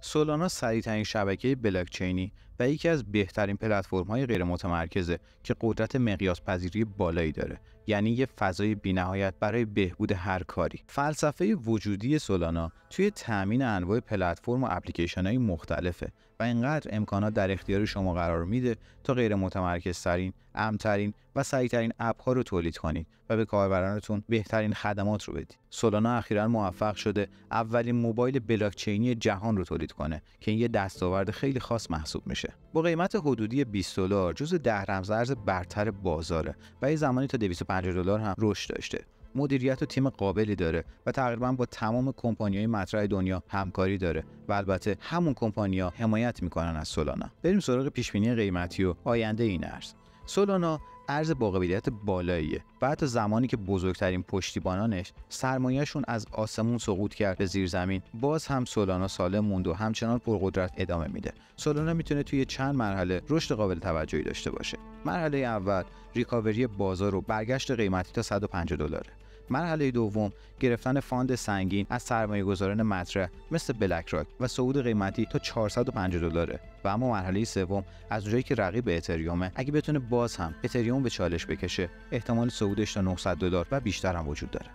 سولانا سریع‌ترین شبکه بلاکچینی و یکی از بهترین پلتفرم‌های غیر متمرکزه که قدرت مقیاس پذیری بالایی داره. یعنی یه فضای بی‌نهایت برای بهبود هر کاری. فلسفه وجودی سولانا توی تأمین انواع پلتفرم و اپلیکیشن‌های مختلفه و اینقدر امکانات در اختیار شما قرار میده تا غیر متمرکزترین، امن‌ترین و سریع‌ترین اپ‌ها رو تولید کنید و به کاربرانتون بهترین خدمات رو بدید. سولانا اخیراً موفق شده اولین موبایل بلاکچینی جهان رو تولید کنه که این یه دستاورد خیلی خاص محسوب میشه. با قیمت حدودی $20 جزو 10 رمزارز برتر بازاره و یه زمانی تا $250 هم رشد داشته. مدیریت و تیم قابلی داره و تقریبا با تمام کمپانی‌های مطرح دنیا همکاری داره و البته همون کمپانی‌ها حمایت میکنن از سولانا. بریم سراغ پیشبینی قیمتی و آینده این ارز. سولانا ارز با قابلیت بالاییه و حتی زمانی که بزرگترین پشتیبانانش سرمایه‌شون از آسمون سقوط کرد به زیر زمین، باز هم سولانا سالم موند و همچنان پرقدرت ادامه میده. سولانا میتونه توی چند مرحله رشد قابل توجهی داشته باشه. مرحله اول ریکاوری بازار و برگشت قیمتی تا $150. مرحله دوم گرفتن فاند سنگین از سرمایه‌گذاران مطرح مثل بلک راک و صعود قیمتی تا $450 و اما مرحله سوم از اونجایی که رقیب اتریومه، اگه بتونه باز هم اتریوم به چالش بکشه، احتمال صعودش تا $900 و بیشتر هم وجود داره.